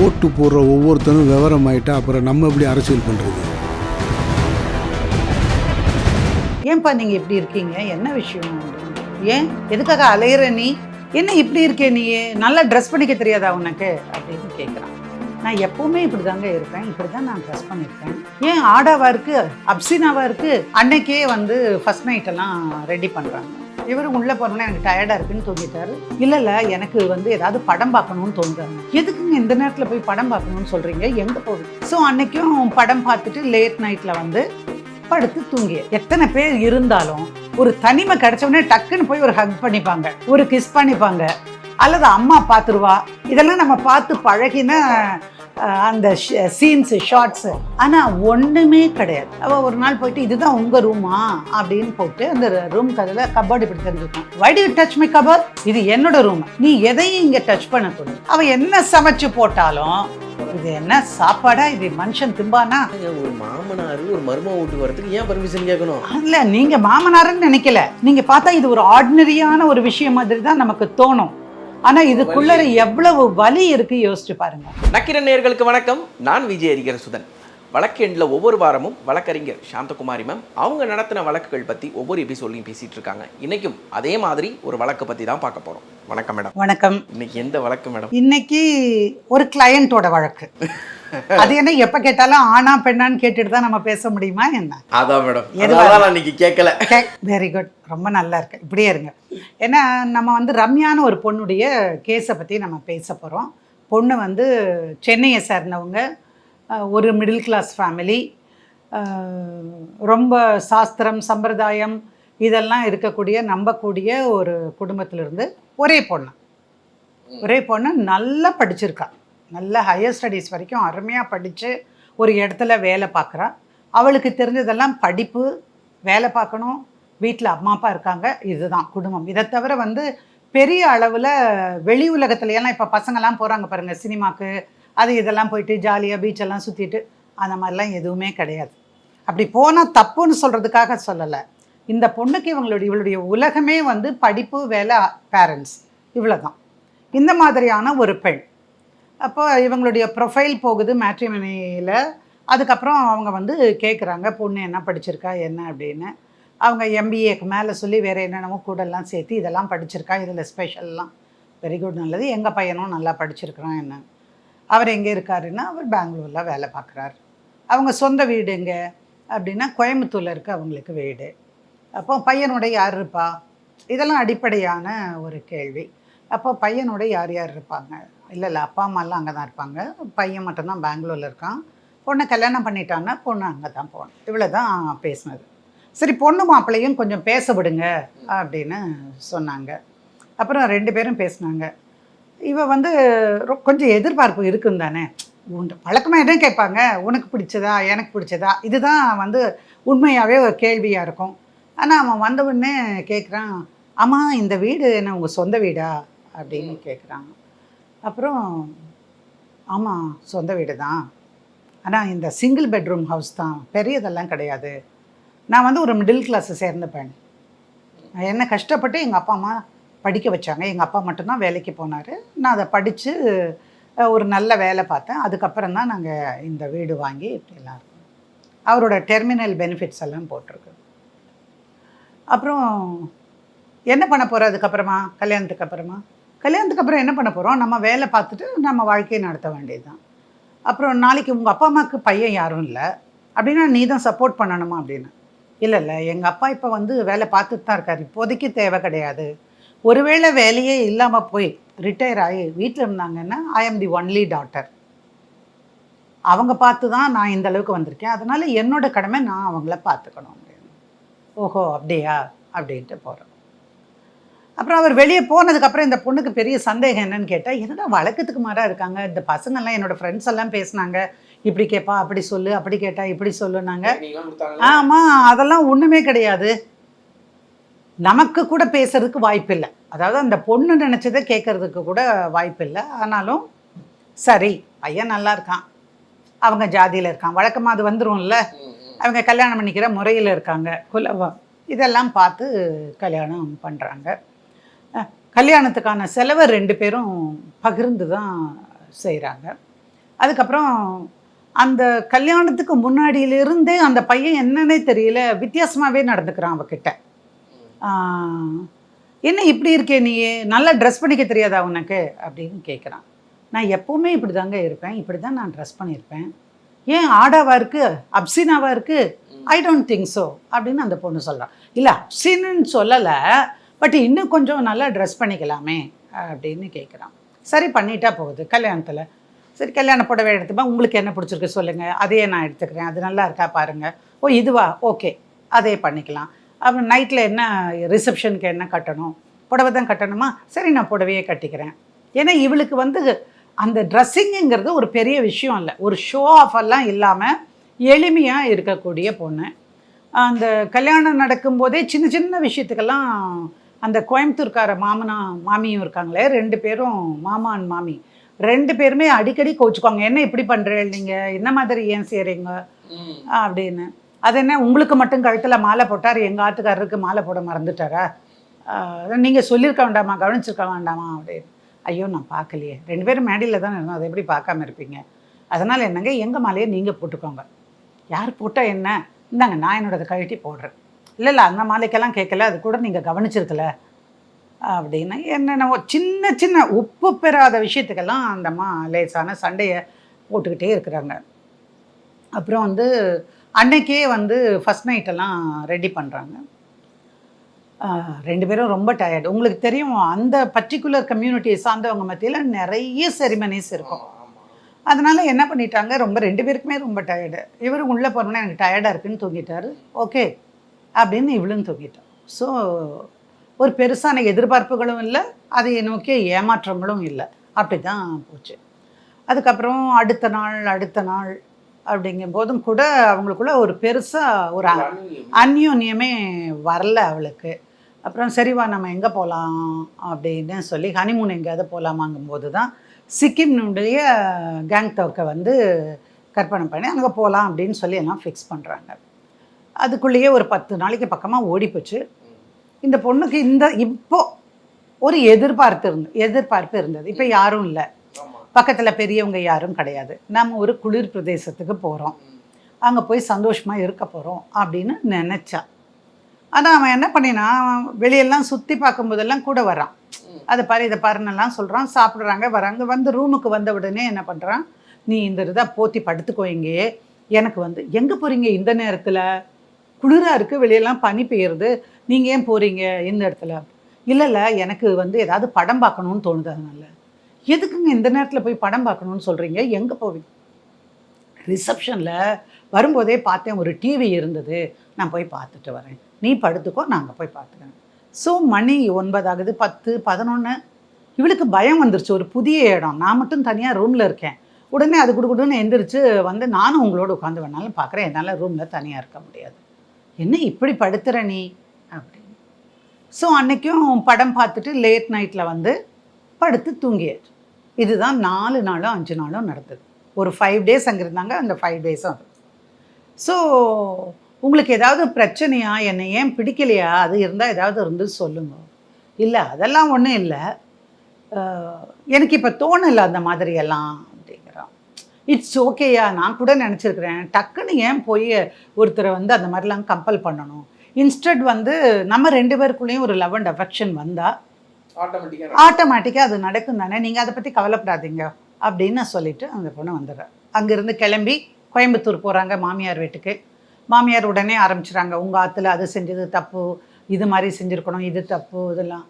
ஓட்டு போடுற ஒவ்வொருத்தரும் விவரம் ஆயிட்டா அப்புறம் நம்ம எப்படி அரசியல் பண்ணுறது? ஏன்பா நீங்கள் இப்படி இருக்கீங்க, என்ன விஷயம்? ஏன் எதுக்காக அலையிற நீ? என்ன இப்படி இருக்கே நீ? நல்லா ட்ரெஸ் பண்ணிக்க தெரியாதா உனக்கு அப்படின்னு கேட்குறான். நான் எப்பவுமே இப்படி தாங்க இருப்பேன், இப்படி தான் நான் ட்ரெஸ் பண்ணியிருக்கேன். ஏன் ஆடாவா இருக்கு, அப்சினாவா இருக்கு? அன்னைக்கே வந்து ஃபர்ஸ்ட் நைட்டெல்லாம் ரெடி பண்ணுறாங்க. இவரும் உள்ளே போனோன்னே எனக்கு டயர்டாக இருக்குன்னு தூங்கிட்டாரு. இல்லை எனக்கு வந்து ஏதாவது படம் பார்க்கணும்னு தோன்றாங்க. எதுக்குங்க இந்த நேரத்தில் போய் படம் பார்க்கணும்னு சொல்கிறீங்க, எங்கே போகுது? ஸோ அன்னைக்கும் படம் பார்த்துட்டு லேட் நைட்டில் வந்து படுத்து தூங்கிய. எத்தனை பேர் இருந்தாலும் ஒரு தனிமை கிடைச்சவொடனே டக்குன்னு போய் ஒரு ஹக் பண்ணிப்பாங்க, ஒரு கிஸ் பண்ணிப்பாங்க, அல்லது அம்மா பார்த்துருவா. இதெல்லாம் நம்ம பார்த்து பழகின அந்த சீன்ஸ், ஷார்ட்ஸு. ஆனால் ஒன்றுமே கிடையாது. அவள் ஒரு நாள் போயிட்டு இதுதான் உங்கள் ரூமா அப்படின்னு போட்டு அந்த ரூம் கதில் கபோர்டு இப்படி தெரிஞ்சுக்கணும். Why do you touch my cupboard? இது என்னோட ரூம், நீ எதையும் இங்கே டச் பண்ணக்கூடாது. அவள் என்ன சமைச்சு போட்டாலும் இது என்ன சாப்பாடா, இது மனுஷன் திம்பானா? ஒரு மாமனார் ஒரு மருமக வீட்டுக்கு வரதுக்கு ஏன் பர்மிஷன் கேட்கணும்? இல்ல, நீங்க மாமனாருன்னு நினைக்கல. நீங்க பார்த்தா இது ஒரு ஆர்டினரியான ஒரு விஷயம் மாதிரி தான் நமக்கு தோணும். ஆனா இதுக்குள்ள எவ்வளவு வலி இருக்கு யோசிச்சு பாருங்க. நக்கீரன் நேயர்களுக்கு வணக்கம். நான் விஜய் ஹரிஹர சுதன். வழக்கு எண்ணில் ஒவ்வொரு வாரமும் வழக்கறிஞர் சாந்தகுமாரி மேம் அவங்க நடத்தின வழக்குகள் பற்றி ஒவ்வொரு எபிசோட்லையும் பேசிகிட்டு இருக்காங்க. இன்றைக்கும் அதே மாதிரி ஒரு வழக்கு பற்றி தான் பார்க்க போகிறோம். வணக்கம் மேடம். வணக்கம். இன்னைக்கு எந்த வழக்கு மேடம்? இன்னைக்கு ஒரு கிளையண்டோட வழக்கு. அது என்ன எப்போ கேட்டாலும் ஆனா பெண்ணான்னு கேட்டுட்டு தான் நம்ம பேச முடியுமா என்ன? அதான் மேடம், எதுவாக இன்னைக்கு கேட்கல. வெரி குட், ரொம்ப நல்லா இருக்கு, இப்படியே இருங்க. ஏன்னா நம்ம வந்து ரம்யான ஒரு பொண்ணுடைய கேஸை பற்றி நம்ம பேச போகிறோம். பொண்ணு வந்து சென்னையை சேர்ந்தவங்க, ஒரு மிடில் கிளாஸ் ஃபேமிலி, ரொம்ப சாஸ்திரம் சம்பிரதாயம் இதெல்லாம் இருக்கக்கூடிய நம்பக்கூடிய ஒரு குடும்பத்திலிருந்து ஒரே பொண்ணு நல்லா படிச்சிருக்கா. நல்ல ஹையர் ஸ்டடீஸ் வரைக்கும் அருமையாக படித்து ஒரு இடத்துல வேலை பார்க்குறா. அவளுக்கு தெரிஞ்சதெல்லாம் படிப்பு, வேலை பார்க்கணும், வீட்டில் அம்மா அப்பா இருக்காங்க, இதுதான் குடும்பம். இதை தவிர வந்து பெரிய அளவில் வெளி உலகத்துலையெல்லாம் இப்போ பசங்கள்லாம் போகிறாங்க பாருங்கள் சினிமாவுக்கு, அது இதெல்லாம் போயிட்டு ஜாலியாக பீச்செல்லாம் சுற்றிட்டு, அந்த மாதிரிலாம் எதுவுமே கிடையாது. அப்படி போனால் தப்புன்னு சொல்கிறதுக்காக சொல்லலை. இந்த பொண்ணுக்கு இவளுடைய உலகமே வந்து படிப்பு, வேலை, பேரண்ட்ஸ், இவ்வளோ தான். இந்த மாதிரியான ஒரு பெண். அப்போ இவங்களுடைய ப்ரொஃபைல் போகுது மேட்ரிமனியில். அதுக்கப்புறம் அவங்க வந்து கேட்குறாங்க பொண்ணு என்ன படிச்சிருக்கா என்ன அப்படின்னு. அவங்க எம்பிஏக்கு மேலே சொல்லி வேறு என்னென்னமோ கூடலாம் சேர்த்து இதெல்லாம் படிச்சிருக்கா, இதில் ஸ்பெஷல்லாம் வெரி குட், நல்லது. எங்கள் பையனும் நல்லா படிச்சிருக்கிறான் என்ன. அவர் எங்கே இருக்காருன்னா அவர் பெங்களூரில் வேலை பார்க்குறாரு. அவங்க சொந்த வீடு எங்கே அப்படின்னா கோயம்புத்தூரில் இருக்குது அவங்களுக்கு வீடு. அப்போ பையனோட யார் இருப்பா, இதெல்லாம் அடிப்படையான ஒரு கேள்வி. அப்போ பையனோட யார் இருப்பாங்க? இல்லை அப்பா அம்மாலாம் அங்கே தான் இருப்பாங்க, பையன் மட்டும்தான் பெங்களூரில் இருக்கான். பொண்ணை கல்யாணம் பண்ணிட்டான்னா பொண்ணு அங்கே தான் போகணும். இவ்வளோ தான் பேசினது. சரி, பொண்ணு மாப்பிள்ளையும் கொஞ்சம் பேச விடுங்க அப்படின்னு சொன்னாங்க. அப்புறம் 2 பேரும் பேசினாங்க. இவ வந்து கொஞ்சம் எதிர்பார்ப்பு இருக்குன்னு தானே, உண்டு வழக்கமாக என்ன கேட்பாங்க, உனக்கு பிடிச்சதா எனக்கு பிடிச்சதா, இதுதான் வந்து உண்மையாகவே ஒரு கேள்வியாக இருக்கும். ஆனால் அவன் வந்த உடனே கேட்குறான், ஆமாம் இந்த வீடு என்ன உங்கள் சொந்த வீடா அப்படின்னு கேட்குறாங்க. அப்புறம் ஆமாம் சொந்த வீடு தான், ஆனால் இந்த சிங்கிள் பெட்ரூம் ஹவுஸ் தான், பெரியதெல்லாம் கிடையாது. நான் வந்து ஒரு மிடில் கிளாஸை சேர்ந்த பெண். என்ன கஷ்டப்பட்டு எங்கள் அப்பா அம்மா படிக்க வச்சாங்க. எங்கள் அப்பா மட்டும்தான் வேலைக்கு போனார். நான் அதை படித்து ஒரு நல்ல வேலை பார்த்தேன். அதுக்கப்புறம் தான் நாங்கள் இந்த வீடு வாங்கி இப்படிலாம் இருக்கோம். அவரோட டெர்மினல் பெனிஃபிட்ஸ் எல்லாம் போட்டிருக்கு. அப்புறம் என்ன பண்ண போகிறோம் அதுக்கப்புறமா, கல்யாணத்துக்கு அப்புறம் என்ன பண்ண போகிறோம், நம்ம வேலை பார்த்துட்டு நம்ம வாழ்க்கையை நடத்த வேண்டியது தான். அப்புறம் நாளைக்கு உங்கள் அப்பா அம்மாவுக்கு பையன் யாரும் இல்லை அப்படின்னா நீ தான் சப்போர்ட் பண்ணணுமா அப்படின்னு. இல்லை எங்கள் அப்பா இப்போ வந்து வேலை பார்த்துட்டு தான் இருக்கார், இப்போதைக்கு தேவை கிடையாது. ஒருவேளை வேலையே இல்லாமல் போய் ரிட்டையர் ஆகி வீட்டில் இருந்தாங்கன்னா ஐ ஆம் தி ஒன்லி டாட்டர், அவங்க பார்த்து தான் நான் இந்த அளவுக்கு வந்திருக்கேன், அதனால் என்னோட கடமை நான் அவங்கள பார்த்துக்கணும் அப்படின்னு. ஓஹோ அப்படியா அப்படின்ட்டு போகிறோம். அப்புறம் அவர் வெளியே போனதுக்கப்புறம் இந்த பொண்ணுக்கு பெரிய சந்தேகம் என்னன்னு கேட்டால், என்னடா வழக்கத்துக்கு மாறாக இருக்காங்க இந்த பசங்கள்லாம், என்னோடய ஃப்ரெண்ட்ஸ் எல்லாம் பேசினாங்க, இப்படி கேட்பா அப்படி சொல்லு, அப்படி கேட்டா இப்படி சொல்லுனாங்க. ஆமாம், அதெல்லாம் ஒன்றுமே கிடையாது, நமக்கு கூட பேசுறதுக்கு வாய்ப்பு இல்லை. அதாவது அந்த பொண்ணு நினச்சதை கேட்கறதுக்கு கூட வாய்ப்பு இல்லை. ஆனாலும் சரி பையன் நல்லா இருக்கான், அவங்க ஜாதியில் இருக்கான், வழக்கமாக அது வந்துடும்ல, அவங்க கல்யாணம் பண்ணிக்கிற முறையில் இருக்காங்க, குலவம், இதெல்லாம் பார்த்து கல்யாணம் பண்ணுறாங்க. கல்யாணத்துக்கான செலவை 2 பேரும் பகிர்ந்து தான் செய்கிறாங்க. அதுக்கப்புறம் அந்த கல்யாணத்துக்கு முன்னாடியிலிருந்தே அந்த பையன் என்னன்னே தெரியல, வித்தியாசமாகவே நடந்துக்கிறான் அவகிட்ட. என்ன இப்படி இருக்கே நீ, நல்லா ட்ரெஸ் பண்ணிக்க தெரியாதா உனக்கு அப்படின்னு கேட்குறான். நான் எப்போவுமே இப்படி தாங்க இருப்பேன், இப்படி தான் நான் ட்ரெஸ் பண்ணியிருப்பேன், ஏன் ஆடாவாக இருக்குது, அப்சினாவாக இருக்குது, ஐ டோன்ட் திங்க் ஸோ அப்படின்னு அந்த பொண்ணு சொல்கிறான். இல்லை அப்சின்னு சொல்லலை, பட் இன்னும் கொஞ்சம் நல்லா ட்ரெஸ் பண்ணிக்கலாமே அப்படின்னு கேட்குறான். சரி பண்ணிட்டா போகுது கல்யாணத்தில். சரி கல்யாண புடவை எடுத்துப்பேன், உங்களுக்கு என்ன பிடிச்சிருக்கு சொல்லுங்கள், அதையே நான் எடுத்துக்கிறேன், அது நல்லா இருக்கா பாருங்கள், ஓ இதுவா ஓகே அதே பண்ணிக்கலாம். அப்புறம் நைட்டில் என்ன ரிசப்ஷனுக்கு என்ன கட்டணும், புடவை தான் கட்டணுமா, சரி நான் புடவையே கட்டிக்கிறேன். ஏன்னா இவளுக்கு வந்து அந்த ட்ரெஸ்ஸிங்குங்கிறது ஒரு பெரிய விஷயம் இல்லை, ஒரு ஷோ ஆஃப் எல்லாம் இல்லாமல் எளிமையாக இருக்கக்கூடிய பொண்ணு. அந்த கல்யாணம் நடக்கும்போதே சின்ன சின்ன விஷயத்துக்கெல்லாம் அந்த கோயம்புத்தூர்கார மாமியும் இருக்காங்களே, 2 பேரும் மாமா அண்ட் மாமி 2 பேருமே அடிக்கடி கோச்சுக்குவாங்க, என்ன இப்படி பண்ணுறேன் நீங்கள், என்ன மாதிரி ஏன் செய்கிறீங்க அப்படின்னு. அது என்ன உங்களுக்கு மட்டும் கழுத்தில் மாலை போட்டார், எங்கள் ஆத்துக்காரருக்கு மாலை போட மறந்துட்டாரா, நீங்கள் சொல்லியிருக்க வேண்டாமா, கவனிச்சிருக்க வேண்டாமா அப்படின்னு. ஐயோ நான் பார்க்கலையே, 2 பேரும் மேடையில் தான் இருந்தோம், அதை எப்படி பார்க்காம இருப்பீங்க, அதனால் என்னங்க எங்கள் மாலையை நீங்கள் போட்டுக்கோங்க, யார் போட்டால் என்ன, இந்தாங்க நான் என்னோடது கழட்டி போடுறேன், இல்லை அந்த மாலைக்கெல்லாம் கேட்கல, அது கூட நீங்கள் கவனிச்சிருக்கல அப்படின்னு என்னென்ன சின்ன சின்ன உப்பு பெறாத விஷயத்துக்கெல்லாம் அந்தம்மா லேசான சண்டையை போட்டுக்கிட்டே இருக்கிறாங்க. அப்புறம் வந்து அன்னைக்கே வந்து ஃபஸ்ட் நைட்டெல்லாம் ரெடி பண்ணுறாங்க. 2 பேரும் ரொம்ப டயர்டு. உங்களுக்கு தெரியும் அந்த பர்டிகுலர் கம்யூனிட்டியை சார்ந்தவங்க மத்தியில் நிறைய செரிமனிஸ் இருக்கும். அதனால் என்ன பண்ணிட்டாங்க, ரொம்ப 2 பேருக்குமே ரொம்ப டயர்டு. இவரும் உள்ளே போனோன்னா எனக்கு டயர்டாக இருக்குன்னு தூங்கிட்டார், ஓகே அப்படின்னு இவளும் தூங்கிட்டான். ஸோ ஒரு பெருசான எதிர்பார்ப்புகளும் இல்லை, அதை நோக்கிய ஏமாற்றங்களும் இல்லை, அப்படி தான் போச்சு. அதுக்கப்புறம் அடுத்த நாள் அப்படிங்கும் போதும் கூட அவங்களுக்குள்ள ஒரு பெருசாக ஒரு அந்யோன்யமே வரல அவளுக்கு. அப்புறம் சரிவா நம்ம எங்கே போகலாம் அப்படின்னு சொல்லி ஹனிமூன் எங்கேயாவது போகலாமாங்கும்போது தான் சிக்கிம்னுடைய கேங்டாக்கை வந்து கற்பனை பண்ணி அங்கே போகலாம் அப்படின்னு சொல்லி எல்லாம் ஃபிக்ஸ் பண்ணுறாங்க. அதுக்குள்ளேயே ஒரு 10 நாளைக்கு பக்கமாக ஓடிப்போச்சு. இந்த பொண்ணுக்கு இப்போ ஒரு எதிர்பார்ப்பு இருந்தது. இப்போ யாரும் இல்லை, பக்கத்தில் பெரியவங்க யாரும் கிடையாது, நம்ம ஒரு குளிர் பிரதேசத்துக்கு போகிறோம், அங்கே போய் சந்தோஷமாக இருக்க போகிறோம் அப்படின்னு நினச்சா. ஆனால் அவன் என்ன பண்ணினான், வெளியெல்லாம் சுற்றி பார்க்கும்போதெல்லாம் கூட வரான், அதை பாரு இதை பாருன்னெல்லாம் சொல்கிறான். சாப்பிட்றாங்க, வராங்க, வந்து ரூமுக்கு வந்த உடனே என்ன பண்ணுறான், நீ இந்த இதாக போத்தி படுத்துக்கோ இங்கேயே, எனக்கு வந்து எங்கே போகிறீங்க இந்த நேரத்தில், குளிராக இருக்குது, வெளியெல்லாம் பனி பெய்யுறது, நீங்கள் ஏன் போகிறீங்க இந்த இடத்துல, இல்லை எனக்கு வந்து ஏதாவது படம் பார்க்கணுன்னு தோணுது, அதனால. எதுக்குங்க இந்த நேரத்தில் போய் படம் பார்க்கணுன்னு சொல்கிறீங்க, எங்கே போவீங்க, ரிசப்ஷனில் வரும்போதே பார்த்தேன் ஒரு டிவி இருந்தது, நான் போய் பார்த்துட்டு வரேன், நீ படுத்துக்கோ நான் அங்கே போய் பார்த்துக்கிறேன். ஸோ மணி 9 ஆகுது, 10, 11. இவளுக்கு பயம் வந்துருச்சு, ஒரு புதிய இடம், நான் மட்டும் தனியாக ரூமில் இருக்கேன். உடனே அது குடுன்னு எந்திரிச்சு வந்து நானும் உங்களோட உட்காந்து வேணாலும் பார்க்குறேன், என்னால் ரூமில் தனியாக இருக்க முடியாது, என்ன இப்படி படுத்துற நீ அப்படின்னு. ஸோ அன்றைக்கும் படம் பார்த்துட்டு லேட் நைட்டில் வந்து படுத்து தூங்கியாச்சு. இதுதான் 4 நாளும் 5 நாளும் நடந்தது. ஒரு 5 days அங்கே இருந்தாங்க, அந்த 5 days அது. ஸோ உங்களுக்கு ஏதாவது பிரச்சனையா, என்னை ஏன் பிடிக்கலையா, அது இருந்தால் ஏதாவது இருந்து சொல்லுங்க. இல்லை அதெல்லாம் ஒன்றும் இல்லை, எனக்கு இப்போ தோணலை அந்த மாதிரியெல்லாம் அப்படிங்கிறான். இட்ஸ் ஓகேயா, நான் கூட நினச்சிருக்கிறேன், டக்குன்னு ஏன் போய் ஒருத்தரை வந்து அந்த மாதிரிலாம் கம்பல் பண்ணணும், இன்ஸ்டட் வந்து நம்ம 2 பேருக்குள்ளேயும் ஒரு லவ் அண்ட் அஃபெக்ஷன் வந்தால் ஆட்டோமேட்டிக்காக அது நடக்கும் தானே, நீங்கள் அதை பற்றி கவலைப்படாதீங்க அப்படின்னு சொல்லிவிட்டு அந்த பொண்ணு வந்துடுறேன். அங்கேருந்து கிளம்பி கோயம்புத்தூர் போகிறாங்க மாமியார் வீட்டுக்கு. மாமியார் உடனே ஆரம்பிச்சுறாங்க, உங்கள் ஆற்றுல அது செஞ்சது தப்பு, இது மாதிரி செஞ்சுருக்கணும், இது தப்பு, இதெல்லாம்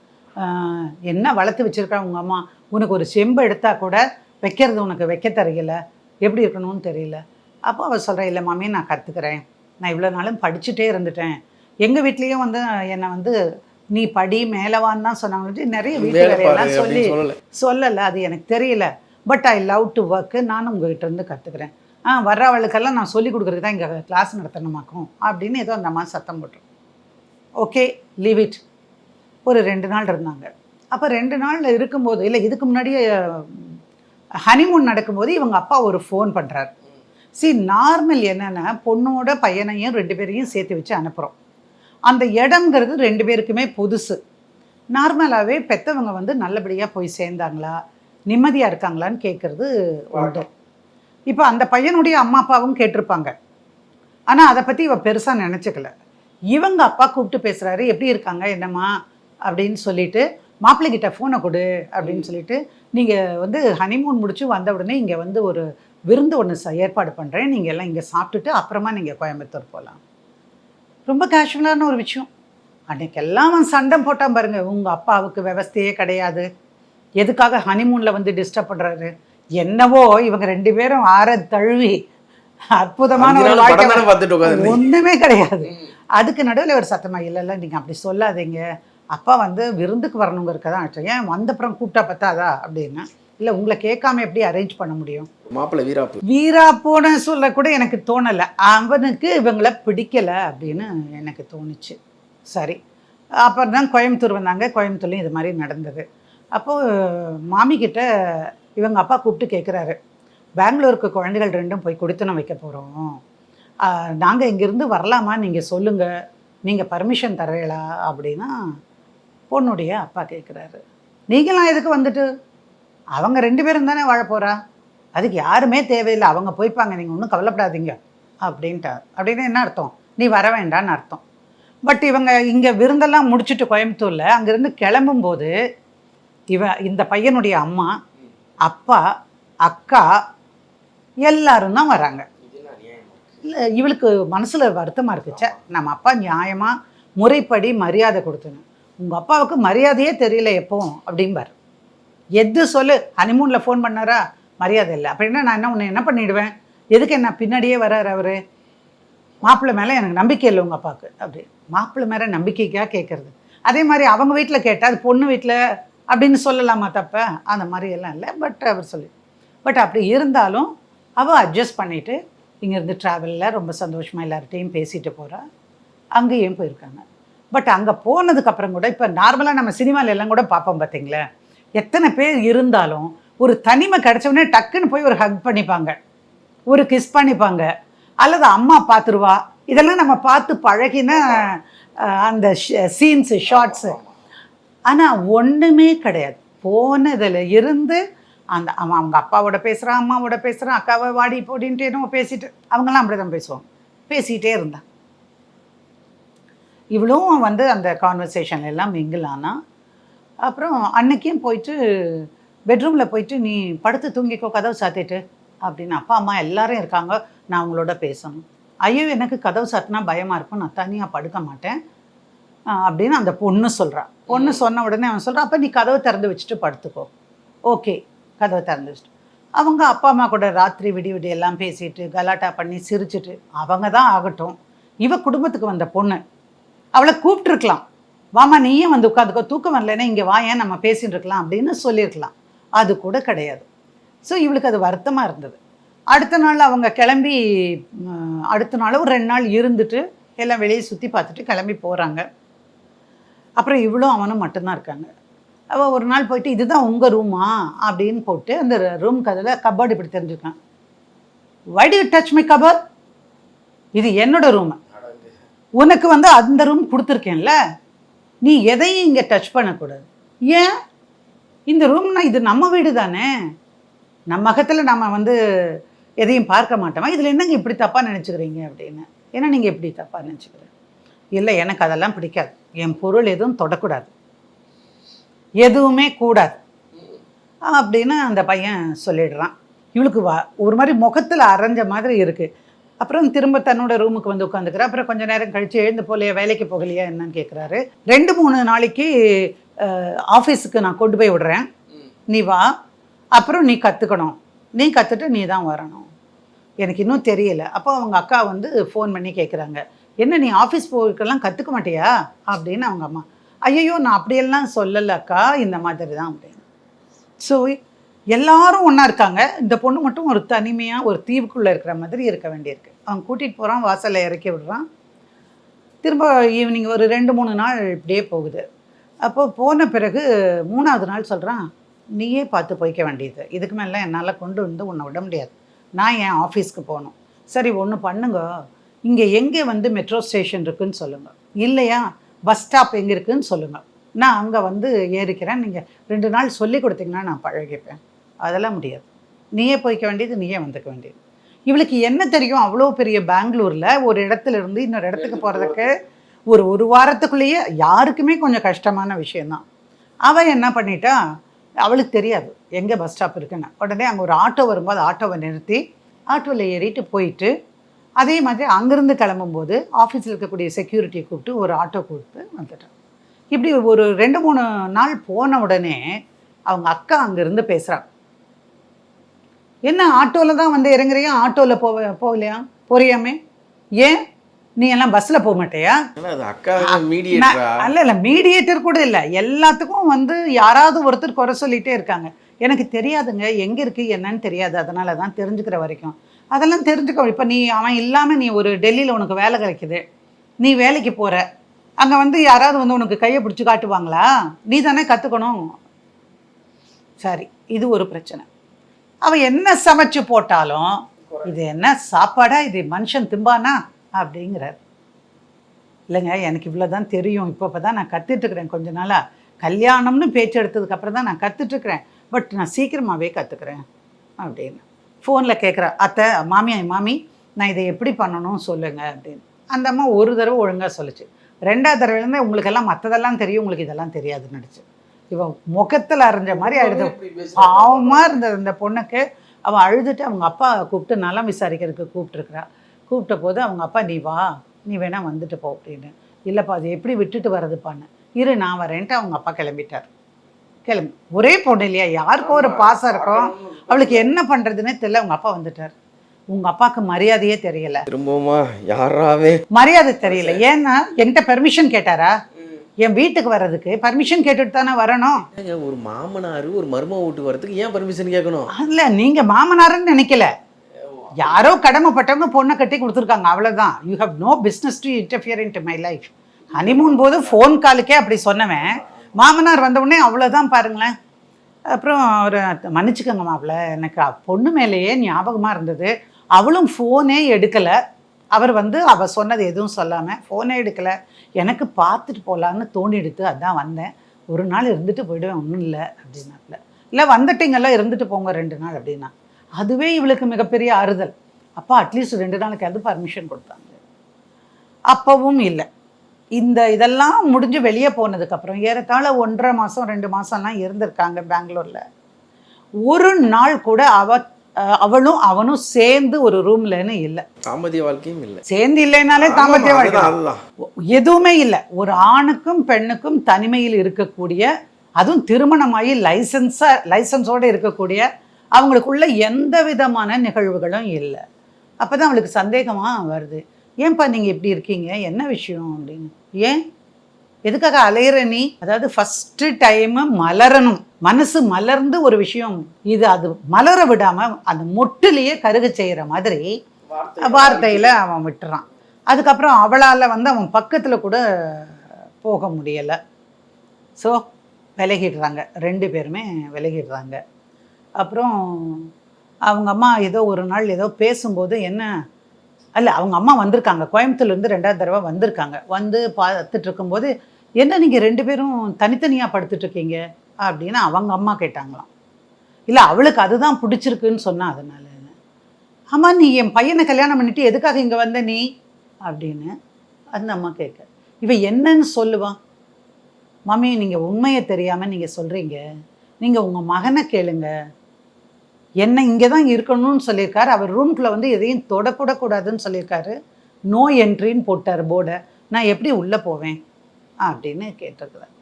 என்ன வளர்த்து வச்சுருக்காங்க உங்கள் அம்மா, உனக்கு ஒரு செம்பு எடுத்தால் கூட வைக்கிறது உனக்கு வைக்க தெரியல, எப்படி இருக்கணும்னு தெரியல. அப்போ அவள் சொல்கிறேன், இல்லை மாமி நான் கற்றுக்கிறேன், நான் இவ்வளோ நாளும் படிச்சுட்டே இருந்துட்டேன், எங்கள் வீட்லேயும் வந்து என்னை வந்து நீ படி மேலவான்னு தான் சொன்னாங்க, நிறைய வீட்டு வேலையெல்லாம் சொல்லலை, அது எனக்கு தெரியல, but I love to work, நானும் உங்கள்கிட்ட இருந்து கற்றுக்கிறேன், வர்றவளுக்கெல்லாம் நான் சொல்லிக் கொடுக்குறது தான் இங்கே கிளாஸ் நடத்தணுமாக்கும் அப்படின்னு ஏதோ அந்த மாதிரி சத்தம் போட்டுரும். Okay leave it. ஒரு 2 நாள் இருந்தாங்க. அப்போ 2 நாள் இருக்கும்போது, இல்லை இதுக்கு முன்னாடியே ஹனிமூன் நடக்கும்போது இவங்க அப்பா ஒரு ஃபோன் பண்ணுறாரு. நார்மல் என்னென்னா பொண்ணோட பையனையும் 2 பேரையும் சேர்த்து வச்சு அனுப்புகிறோம். அந்த இடங்கிறது 2 பேருக்குமே புதுசு. நார்மலாகவே பெற்றவங்க வந்து நல்லபடியாக போய் சேர்ந்தாங்களா, நிம்மதியாக இருக்காங்களான்னு கேட்குறது உண்டு. இப்போ அந்த பையனுடைய அம்மா அப்பாவும் கேட்டிருப்பாங்க. ஆனால் அதை பற்றி இவ பெருசாக நினச்சிக்கல. இவங்க அப்பா கூப்பிட்டு பேசுகிறாரு, எப்படி இருக்காங்க என்னம்மா அப்படின்னு சொல்லிட்டு, மாப்பிள்ளைகிட்ட ஃபோனை கொடு அப்படின்னு சொல்லிட்டு, நீங்கள் வந்து ஹனிமூன் முடிச்சு வந்த உடனே இங்கே வந்து ஒரு விருந்து ஒன்று ஏற்பாடு பண்ணுறேன், நீங்கள் எல்லாம் இங்கே சாப்பிட்டுட்டு அப்புறமா நீங்கள் கோயம்புத்தூர் போகலாம். ரொம்ப கேஷுவலான ஒரு விஷயம். அன்னைக்கெல்லாம் அவன் சண்டை போட்டான் பாருங்க, உங்கள் அப்பாவுக்கு விவஸ்தையே கிடையாது, எதுக்காக ஹனிமூனில் வந்து டிஸ்டர்ப் பண்ணுறாரு. என்னவோ இவங்க 2 பேரும் ஆற தழுவி அற்புதமான ஒரு வாழ்க்கை, ஒன்றுமே கிடையாது. அதுக்கு நடுவில் ஒரு சத்தமா, இல்லை நீங்கள் அப்படி சொல்லாதீங்க, அப்பா வந்து விருந்துக்கு வரணுங்கிறக்க தான் ஆச்சு, ஏன் வந்தப்புறம் கூப்பிட்டா பத்தாதா அப்படின்னா, இல்லை உங்களை கேட்காம எப்படி அரேஞ்ச் பண்ண முடியும். மாப்பிள்ளை வீராப்போன்னு சொல்ல கூட எனக்கு தோணலை, அவனுக்கு இவங்களை பிடிக்கலை அப்படின்னு எனக்கு தோணுச்சு. சரி, அப்புறம் தான் கோயம்புத்தூர் வந்தாங்க. கோயம்புத்தூர்லையும் இது மாதிரி நடந்தது. அப்போது மாமிக்கிட்ட இவங்க அப்பா கூப்பிட்டு கேட்குறாரு, பெங்களூருக்கு குழந்தைகள் 2 போய் கொடுத்தனம் வைக்க போகிறோம், நாங்கள் இங்கேருந்து வரலாமா, நீங்கள் சொல்லுங்கள், நீங்கள் பர்மிஷன் தரீங்களா அப்படின்னா பொண்ணுடைய அப்பா கேட்குறாரு. நீங்களாம் எதுக்கு வந்துட்டு, அவங்க 2 பேரும் தானே வாழ போகிறா, அதுக்கு யாருமே தேவையில்லை, அவங்க போய்ப்பாங்க, நீங்கள் ஒன்றும் கவலைப்படாதீங்க அப்படின்ட்டார். அப்படின்னா என்ன அர்த்தம், நீ வர வேண்டான்னு அர்த்தம். பட் இவங்க இங்கே விருந்தெல்லாம் முடிச்சுட்டு கோயம்புத்தூரில் அங்கேருந்து கிளம்பும்போது இந்த பையனுடைய அம்மா அப்பா அக்கா எல்லாரும் தான் வராங்க. இல்லை, இவளுக்கு மனசில் வருத்தமாக இருக்குச்சே, நம்ம அப்பா நியாயமாக முறைப்படி மரியாதை கொடுத்தணும், உங்கள் அப்பாவுக்கு மரியாதையே தெரியல எப்போவும் அப்படிம்பார். எது சொல்லு, ஹனிமூனில் ஃபோன் பண்ணாரா, மரியாதை இல்லை அப்படின்னா நான் உன்னை என்ன பண்ணிவிடுவேன், எதுக்கு என்ன பின்னாடியே வர்றாரு அவர், மாப்பிள்ளை மேலே எனக்கு நம்பிக்கை இல்லை உங்கள் அப்பாவுக்கு அப்படி. மாப்பிள்ளை மேலே நம்பிக்கைக்காக கேட்குறது. அதே மாதிரி அவங்க வீட்டில் கேட்டால் அது பொண்ணு வீட்டில் அப்படின்னு சொல்லலாமா தப்ப, அந்த மாதிரியெல்லாம் இல்லை. பட் அப்படி இருந்தாலும் அவள் அட்ஜஸ்ட் பண்ணிவிட்டு இங்கேருந்து ட்ராவலில் ரொம்ப சந்தோஷமாக எல்லார்ட்டையும் பேசிட்டு போகிறா. அங்கேயும் போயிருக்காங்க. பட் அங்கே போனதுக்கப்புறம் கூட இப்போ நார்மலாக நம்ம சினிமாவில் எல்லாம் கூட பார்ப்போம் பார்த்தீங்களா, எத்தனை பேர் இருந்தாலும் ஒரு தனிமை கிடச்சோடனே டக்குன்னு போய் ஒரு ஹக் பண்ணிப்பாங்க, ஒரு கிஸ் பண்ணிப்பாங்க, அல்லது அம்மா பார்த்துருவா. இதெல்லாம் நம்ம பார்த்து பழகின அந்த சீன்ஸு ஷார்ட்ஸு. ஆனால் ஒன்றுமே கிடையாது. போனதில் இருந்து அவன் அவங்க அப்பாவோட பேசுகிறான், அம்மாவோட பேசுகிறான், அக்காவை வாடி போடின்ட்டு என்னவோ பேசிட்டு, அவங்களாம் அப்படி தான் பேசுவாங்க, பேசிகிட்டே இருந்தான். இவ்வளவும் வந்து அந்த கான்வர்சேஷன் எல்லாம் மிங்கிள் ஆனா. அப்புறம் அன்னைக்கும் போயிட்டு பெட்ரூமில் போயிட்டு, நீ படுத்து தூங்கிக்கோ கதவு சாத்திட்டு அப்படின்னு, அப்பா அம்மா எல்லாரும் இருக்காங்க, நான் அவங்களோட பேசணும். ஐயோ எனக்கு கதவு சாத்தினா பயமாக இருக்கும், நான் தனியாக படுக்க மாட்டேன் அப்படின்னு அந்த பொண்ணு சொல்கிறான். பொண்ணு சொன்ன உடனே அவன் சொல்கிறான், அப்போ நீ கதவை திறந்து வச்சுட்டு படுத்துக்கோ. ஓகே, கதவை திறந்து வச்சுட்டு அவங்க அப்பா அம்மா கூட ராத்திரி விடிய எல்லாம் பேசிட்டு கலாட்டா பண்ணி சிரிச்சுட்டு, அவங்க தான் ஆகட்டும், இவ குடும்பத்துக்கு வந்த பொண்ணு, அவளை கூப்பிட்டுருக்கலாம், வாமா நீயே வந்து உட்காந்துக்கோ, தூக்கம் வரலன்னா இங்கே வா, ஏன் நம்ம பேசின்னு இருக்கலாம் அப்படின்னு சொல்லியிருக்கலாம். அது கூட கிடையாது. ஸோ இவளுக்கு அது வருத்தமாக இருந்தது. அடுத்த நாள் அவங்க கிளம்பி, அடுத்த நாள் ஒரு 2 நாள் இருந்துட்டு எல்லாம் வெளியே சுற்றி பார்த்துட்டு கிளம்பி போகிறாங்க. அப்புறம் இவ்வளோ அவனும் மட்டும்தான் இருக்காங்க. அவள் ஒரு நாள் போயிட்டு, இதுதான் உங்கள் ரூமா அப்படின்னு போட்டு அந்த ரூம் கதில் கபோர்டு இப்படி தெரிஞ்சுருக்கான். Why do you touch my cupboard, இது என்னோட ரூமு, உனக்கு வந்து அந்த ரூம் கொடுத்துருக்கேன்ல, நீ எதையும் இங்கே டச் பண்ணக்கூடாது. ஏன், இந்த ரூம்னா இது நம்ம வீடு தானே, நம்ம அகத்தில் நம்ம வந்து எதையும் பார்க்க மாட்டோமா, இதில் என்னங்க இப்படி தப்பாக நினச்சிக்கிறீங்க அப்படின்னு. ஏன்னா நீங்கள் எப்படி தப்பாக நினச்சிக்கிறீங்க, இல்லை எனக்கு அதெல்லாம் பிடிக்காது, என் பொருள் எதுவும் தொடக்கூடாது, எதுவுமே கூடாது அப்படின்னு அந்த பையன் சொல்லிடுறான். இவளுக்கு ஒரு மாதிரி முகத்தில் அரைஞ்ச மாதிரி இருக்குது. அப்புறம் திரும்ப தன்னோட ரூமுக்கு வந்து உட்காந்துக்கிறா. அப்புறம் கொஞ்சம் நேரம் கழித்து எழுந்து போகலையா, வேலைக்கு போகலையா என்னன்னு கேட்குறாரு. 2-3 நாளைக்கு ஆஃபீஸுக்கு நான் கொண்டு போய் விடுறேன், நீ வா, அப்புறம் நீ கற்றுக்கணும், நீ கற்றுட்டு நீ தான் வரணும், எனக்கு இன்னும் தெரியல. அப்போ அவங்க அக்கா வந்து ஃபோன் பண்ணி கேட்குறாங்க, என்ன நீ ஆஃபீஸ் போய்க்கெல்லாம் கற்றுக்க மாட்டியா அப்படின்னு. அவங்க அம்மா, ஐயோ நான் அப்படியெல்லாம் சொல்லலை அக்கா, இந்த மாதிரி தான் அப்படின்னு. ஸோ எல்லாரும் ஒன்றா இருக்காங்க, இந்த பொண்ணு மட்டும் ஒரு தனிமையாக ஒரு தீவுக்குள்ளே இருக்கிற மாதிரி இருக்க வேண்டியிருக்கு. அவன் கூட்டிகிட்டு போகிறான், வாசலில் இறக்கி விடுறான். திரும்ப ஈவினிங் ஒரு 2-3 நாள் இப்படியே போகுது. அப்போது போன பிறகு 3ஆவது நாள் சொல்கிறான், நீயே பார்த்து போய்க்க வேண்டியது, இதுக்கு மேலே என்னால் கொண்டு வந்து உன்னை விட முடியாது, நான் என் ஆஃபீஸ்க்கு போகணும். சரி ஒன்று பண்ணுங்க, இங்கே எங்கே வந்து மெட்ரோ ஸ்டேஷன் இருக்குதுன்னு சொல்லுங்கள், இல்லையா பஸ் ஸ்டாப் எங்கே இருக்குதுன்னு சொல்லுங்கள், நான் அங்கே வந்து ஏறிக்கிறேன், நீங்கள் 2 நாள் சொல்லி கொடுத்தீங்கன்னா நான் பழகிப்பேன். அதெல்லாம் முடியாது, நீயே போய்க்க வேண்டியது, நீயே வந்துக்க வேண்டியது. இவளுக்கு என்ன தெரியும்? அவ்வளோ பெரிய பெங்களூரில் ஒரு இடத்துல இருந்து இன்னொரு இடத்துக்கு போகிறதுக்கு ஒரு வாரத்துக்குள்ளேயே யாருக்குமே கொஞ்சம் கஷ்டமான விஷயந்தான். அவள் என்ன பண்ணிட்டா, அவளுக்கு தெரியாது எங்கே பஸ் ஸ்டாப் இருக்குன்னு. உடனே அங்கே ஒரு ஆட்டோ வரும்போது ஆட்டோவை நிறுத்தி ஆட்டோவில் ஏறிட்டு போயிட்டு, அதே மாதிரி அங்கேருந்து கிளம்பும்போது ஆஃபீஸில் இருக்கக்கூடிய செக்யூரிட்டியை கூப்பிட்டு ஒரு ஆட்டோ கொடுத்து வந்துட்டான். இப்படி ஒரு 2-3 நாள் போன உடனே அவங்க அக்கா அங்கேருந்து பேசுகிறாங்க. என்ன ஆட்டோவில் தான் வந்து இறங்குறியா, ஆட்டோவில் போகலையா, போறியாமே, ஏன் நீ எல்லாம் பஸ்ஸில் போக மாட்டேயா? அல்ல மீடியேட்டர் கூட இல்லை, எல்லாத்துக்கும் வந்து யாராவது ஒருத்தர் குறை சொல்லிகிட்டே இருக்காங்க. எனக்கு தெரியாதுங்க, எங்கே இருக்குது என்னன்னு தெரியாது, அதனால தான் தெரிஞ்சுக்கிற வரைக்கும் அதெல்லாம் தெரிஞ்சுக்க. இப்போ நீ அவன் இல்லாமல் நீ ஒரு டெல்லியில் உனக்கு வேலை கிடைக்குது, நீ வேலைக்கு போகிற, அங்கே வந்து யாராவது வந்து உனக்கு கையை பிடிச்சி காட்டுவாங்களா? நீ தானே கற்றுக்கணும். சரி, இது ஒரு பிரச்சனை. அவன் என்ன சமைச்சு போட்டாலும் இது என்ன சாப்பாடா, இது மனுஷன் திம்பானா அப்படிங்கிறார். இல்லைங்க, எனக்கு இவ்வளோ தான் தெரியும், இப்போ தான் நான் கற்றுட்ருக்குறேன், கொஞ்ச நாளாக கல்யாணம்னு பேச்சு எடுத்ததுக்கப்புறம் தான் நான் கற்றுட்ருக்குறேன், பட் நான் சீக்கிரமாகவே கற்றுக்குறேன் அப்படின்னு ஃபோனில் கேட்குறா. அத்தை, மாமி நான் இதை எப்படி பண்ணணும் சொல்லுங்கள் அப்படின்னு. அந்த அம்மா ஒரு தடவை ஒழுங்காக சொல்லிச்சு. 2வது தடவைலேருந்து உங்களுக்கெல்லாம் மற்றதெல்லாம் தெரியும், உங்களுக்கு இதெல்லாம் தெரியாதுன்னு நினச்சி இவன் முகத்தில் அரைஞ்ச மாதிரி அழுது பாவமாக இருந்தது அந்த பொண்ணுக்கு. அவன் அழுதுட்டு அவங்க அப்பா கூப்பிட்டு நலம் விசாரிக்கிறதுக்கு கூப்பிட்டுருக்குறா. கூப்பிட்ட போது அவங்க அப்பா, நீ வா, நீ வேணா வந்துட்டு போ அப்படின்னு. இல்லைப்பா, அது எப்படி விட்டுட்டு வர்றதுப்பான்னு. இரு நான் வரேன்ட்டு அவங்க அப்பா கிளம்பிட்டார். ஒரே பொண்ணு இல்லையா, யாருக்கும் ஒரு பாசம் இருக்கும், அவளுக்கு என்ன பண்ணுறதுன்னே தெரியல. அவங்க அப்பா வந்துட்டார். உங்கள் அப்பாவுக்கு மரியாதையே தெரியல, திரும்பமா யாராவே மரியாதை தெரியல. ஏன்னா என்கிட்ட பெர்மிஷன் கேட்டாரா? என் வீட்டுக்கு வர்றதுக்கு பர்மிஷன் கேட்டுட்டு தானே வரணும். ஒரு மாமனார் ஒரு மருமக வீட்டுக்கு வரதுக்கு ஏன் பர்மிஷன் கேட்கணும்? இல்லை, நீங்கள் மாமனாருன்னு நினைக்கல, யாரோ கடமைப்பட்டவங்க பொண்ணை கட்டி கொடுத்துருக்காங்க, அவ்வளோதான். You have no business to interfere in to my life. Honeymoon போது ஃபோன் காலுக்கே அப்படி சொன்னவன் மாமனார் வந்தவுடனே அவ்வளோதான் பாருங்களேன். அப்புறம் ஒரு மன்னிச்சுக்கோங்க மாப்பிள்ள, எனக்கு பொண்ணு மேலேயே ஞாபகமாக இருந்தது, அவளும் ஃபோனே எடுக்கலை, அவர் வந்து அவள் சொன்னது எதுவும் சொல்லாமல் ஃபோனே எடுக்கலை, எனக்கு பார்த்துட்டு போகலான்னு தோணி எடுத்து அதான் வந்தேன், ஒரு நாள் இருந்துட்டு போயிடுவேன், ஒன்றும் இல்லை அப்படின்னாப்புல. இல்லை வந்துட்டிங்கல்ல, இருந்துட்டு போங்க 2 நாள் அப்படின்னா. அதுவே இவளுக்கு மிகப்பெரிய ஆறுதல். அப்பா அட்லீஸ்ட் 2 நாளுக்கு அது பர்மிஷன் கொடுத்தாங்க. அப்பவும் இல்லை. இதெல்லாம் முடிஞ்சு வெளியே போனதுக்கப்புறம் ஏறத்தாழ 1.5 மாதம் 2 மாதம்லாம் இருந்திருக்காங்க பெங்களூரில். ஒரு நாள் கூட அவளும் அவனும் சேர்ந்து ஒரு ரூம்லன்னு இல்லை. தாம்பத்திய வாழ்க்கையும் இல்லை, சேர்ந்து இல்லைனாலே தாம்பத்திய வாழ்க்கை எதுவுமே இல்லை. ஒரு ஆணுக்கும் பெண்ணுக்கும் தனிமையில் இருக்கக்கூடிய, அதுவும் திருமணமாகி லைசன்ஸோடு இருக்கக்கூடிய அவங்களுக்குள்ள எந்த விதமான நிகழ்வுகளும் இல்லை. அப்போ தான் அவளுக்கு சந்தேகமாக வருது, ஏன்ப்பா நீங்கள் இப்படி இருக்கீங்க, என்ன விஷயம் அப்படின்னு. ஏன் எதுக்காக அலையிற நீ? அதாவது ஃபஸ்ட்டு டைமு மலரணும், மனசு மலர்ந்து ஒரு விஷயம், இது அது மலர விடாமல் அந்த மொட்டுலேயே கருக செய்கிற மாதிரி வார்த்தையில் அவன் விட்டுறான். அதுக்கப்புறம் அவளால் வந்து அவன் பக்கத்தில் கூட போக முடியலை. ஸோ விலகிடுறாங்க, 2 பேருமே விலகிடுறாங்க. அப்புறம் அவங்க அம்மா ஏதோ ஒரு நாள் ஏதோ பேசும்போது, என்ன அல்ல அவங்க அம்மா வந்திருக்காங்க, கோயம்புத்தூர்லேருந்து 2வது தடவை வந்திருக்காங்க. வந்து பார்த்துட்டு இருக்கும்போது, என்ன நீங்கள் 2 பேரும் தனித்தனியாக படுத்துட்ருக்கீங்க அப்படின்னு அவங்க அம்மா கேட்டாங்களாம். இல்லை அவளுக்கு அதுதான் பிடிச்சிருக்குன்னு சொன்னா அதனால. ஆமாம், நீ என் பையனை கல்யாணம் பண்ணிட்டு எதுக்காக இங்கே வந்த நீ அப்படின்னு அந்த அம்மா கேட்க, இவன் என்னன்னு சொல்லுவான். மாமி, நீங்கள் உண்மையை தெரியாமல் நீங்கள் சொல்கிறீங்க, நீங்கள் உங்கள் மகனை கேளுங்க, என்ன இங்கே தான் இருக்கணும்னு சொல்லியிருக்காரு, அவர் ரூம்குள்ளே வந்து எதையும் தொடக்கூடாதுன்னு சொல்லியிருக்காரு, நோ என்ட்ரின்னு போட்டார் போர்டை, நான் எப்படி உள்ளே போவேன் அப்படின்னு கேட்டிருக்கிறார்.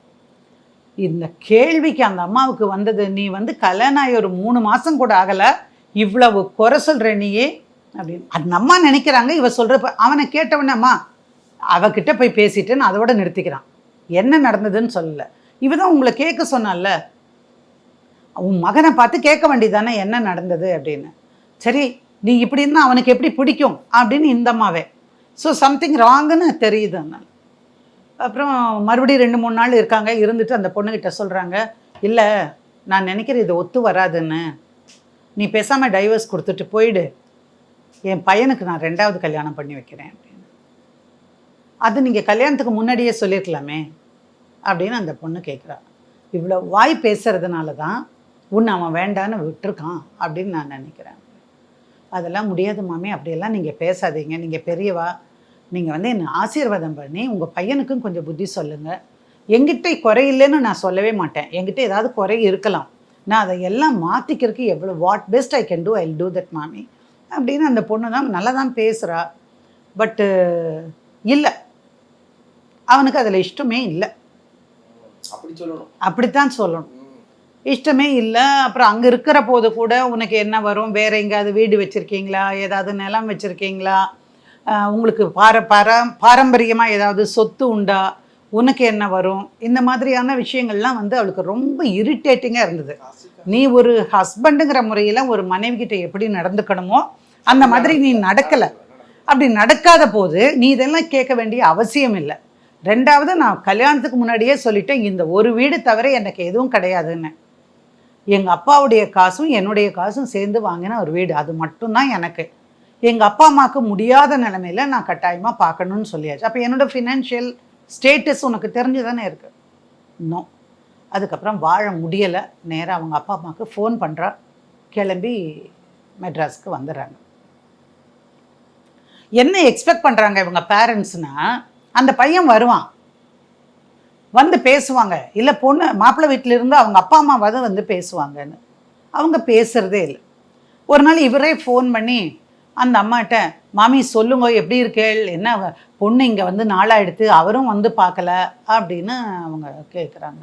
இந்த கேள்விக்கு அந்த அம்மாவுக்கு வந்தது, நீ வந்து கல்யாணம் ஆகி ஒரு 3 மாதம் கூட ஆகலை, இவ்வளவு குறை சொல்கிற நீயே அப்படின்னு. அந்த அம்மா நினைக்கிறாங்க இவ சொல்கிறப்ப. அவனை கேட்டவனே, அம்மா அவகிட்ட போய் பேசிட்டேன்னு அதோட நிறுத்திக்கிறான், என்ன நடந்ததுன்னு சொல்லலை. இவ தான் உங்களை கேட்க சொன்னால, உன் மகனை பார்த்து கேட்க வேண்டியதானே என்ன நடந்தது அப்படின்னு. சரி, நீ இப்படி இருந்தால் அவனுக்கு எப்படி பிடிக்கும் அப்படின்னு இந்த அம்மாவே. ஸோ சம்திங் ராங்குன்னு தெரியுது. அதனால் அப்புறம் மறுபடியும் 2-3 நாள் இருக்காங்க. இருந்துட்டு அந்த பொண்ணுக்கிட்ட சொல்கிறாங்க, இல்லை நான் நினைக்கிறேன் இது ஒத்து வராதுன்னு, நீ பேசாமல் டைவர்ஸ் கொடுத்துட்டு போயிடு, என் பையனுக்கு நான் 2வது கல்யாணம் பண்ணி வைக்கிறேன் அப்படின்னு. அது நீங்கள் கல்யாணத்துக்கு முன்னாடியே சொல்லியிருக்கலாமே அப்படின்னு அந்த பொண்ணு கேட்குறா. இவ்வளோ வாய் பேசுறதுனால தான் உன்னை அவன் வேண்டான்னு விட்டுருக்கான் அப்படின்னு நான் நினைக்கிறேன். அதெல்லாம் முடியாது மாமி, அப்படியெல்லாம் நீங்கள் பேசாதீங்க, நீங்கள் பெரியவா, நீங்கள் வந்து என்னை ஆசீர்வாதம் பண்ணி உங்கள் பையனுக்கும் கொஞ்சம் புத்தி சொல்லுங்கள். என்கிட்ட குறை இல்லைன்னு நான் சொல்லவே மாட்டேன், என்கிட்ட ஏதாவது குறை இருக்கலாம், நான் அதை எல்லாம் மாற்றிக்கிறதுக்கு எவ்வளோ what best I can do, I do that மாமி அப்படின்னு அந்த பொண்ணு தான் நல்லா தான் பேசுகிறா. பட்டு இல்லை, அவனுக்கு அதில் இஷ்டமே இல்லை, அப்படித்தான் சொல்லணும், இஷ்டமே இல்லை. அப்புறம் அங்கே இருக்கிற போது கூட உனக்கு என்ன வரும், வேறு எங்கேயாவது வீடு வச்சுருக்கீங்களா, ஏதாவது நிலம் வச்சுருக்கீங்களா, உங்களுக்கு பாரம்பரியமாக ஏதாவது சொத்து உண்டா, உனக்கு என்ன வரும், இந்த மாதிரியான விஷயங்கள்லாம் வந்து அவளுக்கு ரொம்ப இரிட்டேட்டிங்காக இருந்தது. நீ ஒரு ஹஸ்பண்டுங்கிற முறையில் ஒரு மனைவி கிட்ட எப்படி நடந்துக்கணுமோ அந்த மாதிரி நீ நடக்கலை. அப்படி நடக்காத போது நீ இதெல்லாம் கேட்க வேண்டிய அவசியம் இல்லை. ரெண்டாவது, நான் கல்யாணத்துக்கு முன்னாடியே சொல்லிட்டேன், இந்த ஒரு வீடு தவிர எனக்கு எதுவும் கிடையாதுன்னு. எங்கள் அப்பாவுடைய காசும் என்னுடைய காசும் சேர்ந்து வாங்கின ஒரு வீடு, அது மட்டும்தான் எனக்கு. எங்கள் அப்பா அம்மாவுக்கு முடியாத நிலைமையில் நான் கட்டாயமாக பார்க்கணுன்னு சொல்லியாச்சு. அப்போ என்னோடய ஃபினான்ஷியல் ஸ்டேட்டஸ் உனக்கு தெரிஞ்சு தானே இருக்குது. இன்னும் அதுக்கப்புறம் வாழ முடியலை. நேராக அவங்க அப்பா அம்மாவுக்கு ஃபோன் பண்ணுறா, கிளம்பி மெட்ராஸ்க்கு வந்துடுறாங்க. என்ன எக்ஸ்பெக்ட் பண்ணுறாங்க இவங்க பேரண்ட்ஸ்னால், அந்த பையன் வருவான், வந்து பேசுவாங்க, இல்லை பொண்ணு மாப்பிள்ளை வீட்டிலேருந்து அவங்க அப்பா அம்மாவாவது வந்து பேசுவாங்கன்னு. அவங்க பேசுகிறதே இல்லை. ஒரு நாள் இவரே ஃபோன் பண்ணி அந்த அம்மாட்ட, மாமி சொல்லுங்க எப்படி இருக்கேள், என்ன பொண்ணு இங்கே வந்து நாளாகிடுத்து, அவரும் வந்து பார்க்கல அப்படின்னு அவங்க கேட்குறாங்க.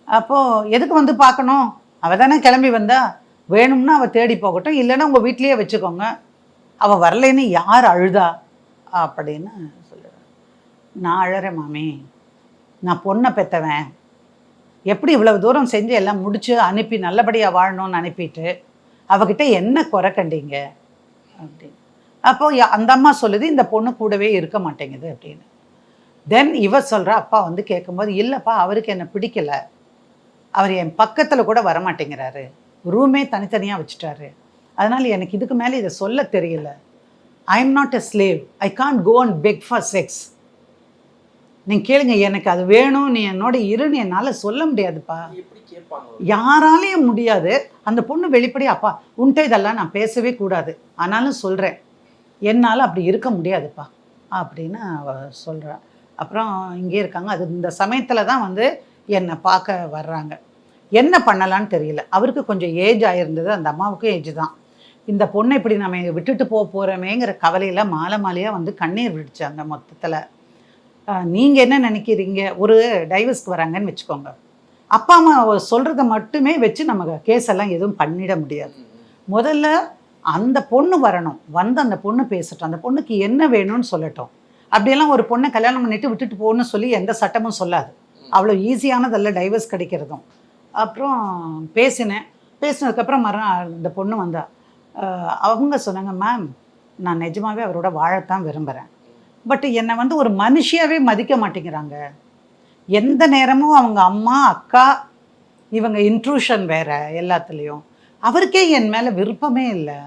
அப்போது எதுக்கு வந்து பார்க்கணும், அவள் தானே கிளம்பி வந்தா, வேணும்னா அவள் தேடி போகட்டும், இல்லைன்னா உங்கள் வீட்லேயே வச்சுக்கோங்க, அவள் வரலைன்னு யார் அழுதா அப்படின்னு சொல்லுறேன். நான் அழறேன் மாமி, நான் பொண்ணை பெற்றவன், எப்படி இவ்வளவு தூரம் செஞ்சு எல்லாம் முடிச்சு அனுப்பி நல்லபடியாக வாழணும்னு அனுப்பிட்டு அவகிட்ட என்ன குறை கண்டீங்க அப்படின்னு. அப்போது அந்த அம்மா சொல்லுது, இந்த பொண்ணு கூடவே இருக்க மாட்டேங்குது அப்படின்னு. தென் இவ சொல்கிற அப்பா வந்து கேட்கும்போது, இல்லைப்பா அவருக்கு என்னை பிடிக்கலை, அவர் என் பக்கத்தில் கூட வரமாட்டேங்கிறாரு, ரூமே தனித்தனியாக வச்சுட்டாரு, அதனால் எனக்கு இதுக்கு மேலே இதை சொல்ல தெரியல. I am not a slave, I can't go and beg for sex. நீங்கள் கேளுங்க, எனக்கு அது வேணும், நீ என்னோட இருன்னு என்னால் சொல்ல முடியாதுப்பா, யாராலையும் முடியாது. அந்த பொண்ணு வெளிப்படி, அப்பா உன்ட்ட இதெல்லாம் நான் பேசவே கூடாது, ஆனாலும் சொல்கிறேன், என்னால் அப்படி இருக்க முடியாதுப்பா அப்படின்னு அவ சொல்கிறா. அப்புறம் இங்கே இருக்காங்க. அது இந்த சமயத்தில் தான் வந்து என்னை பார்க்க வர்றாங்க. என்ன பண்ணலான்னு தெரியல. அவருக்கு கொஞ்சம் ஏஜ் ஆகிருந்தது, அந்த அம்மாவுக்கும் ஏஜ் தான். இந்த பொண்ணை இப்படி நம்ம விட்டுட்டு போகிறோமேங்கிற கவலையில் மாலை மாலையாக வந்து கண்ணீர் விடிச்சாங்க மொத்தத்தில். நீங்கள் என்ன நினைக்கிறீங்க, ஒரு டைவர்ஸ்க்கு வராங்கன்னு வச்சுக்கோங்க, அப்பா அம்மா சொல்கிறத மட்டுமே வச்சு நம்ம கேஸெல்லாம் எதுவும் பண்ணிட முடியாது. முதல்ல அந்த பொண்ணு வரணும், வந்து அந்த பொண்ணு பேசட்டும், அந்த பொண்ணுக்கு என்ன வேணும்னு சொல்லட்டும். அப்படியெல்லாம் ஒரு பொண்ணை கல்யாணம் பண்ணிட்டு விட்டுட்டு போகணும்னு சொல்லி எந்த சட்டமும் சொல்லாது. அவ்வளோ ஈஸியானதல்ல டைவர்ஸ் கிடைக்கிறதும். அப்புறம் பேசினதுக்கப்புறம் இந்த பொண்ணு வந்தா. அவங்க சொன்னாங்க, மேம் நான் நிஜமாகவே அவரோட வாழத்தான் விரும்புகிறேன், பட் என்னை வந்து ஒரு மனுஷியாகவே மதிக்க மாட்டேங்கிறாங்க, எந்த நேரமும் அவங்க அம்மா அக்கா இவங்க இன்ட்ரூஷன் வேறு எல்லாத்துலேயும், அவருக்கே என் மேலே விருப்பமே இல்லை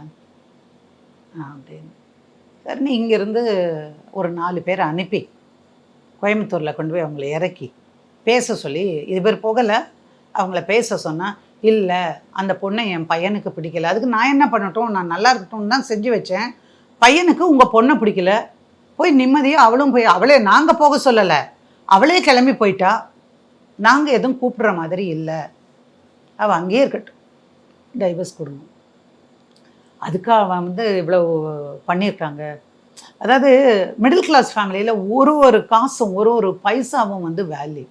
அப்படின்னு. சரின்னு இங்கேருந்து ஒரு 4 பேரை அனுப்பி கோயம்புத்தூரில் கொண்டு போய் அவங்கள இறக்கி பேச சொல்லி, இவர் போகலை, அவங்கள பேச சொன்னால், இல்லை அந்த பொண்ணை என் பையனுக்கு பிடிக்கல, அதுக்கு நான் என்ன பண்ணட்டும், நான் நல்லா இருக்கட்டும்னு தான் செஞ்சு வச்சேன், பையனுக்கு உங்கள் பொண்ணை பிடிக்கல, போய் நிம்மதியாக அவளும் போய், அவளே நாங்கள் போக சொல்லலை, அவளே கிளம்பி போயிட்டா, நாங்கள் எதுவும் கூப்பிட்ற மாதிரி இல்லை, அவள் அங்கேயே இருக்கட்டும், டைவர்ஸ் கொடுங்க. அதுக்காக அவன் வந்து இவ்வளோ பண்ணியிருக்காங்க. அதாவது மிடில் கிளாஸ் ஃபேமிலியில் ஒரு காசும் ஒரு பைசாவும் வந்து வேல்யூ,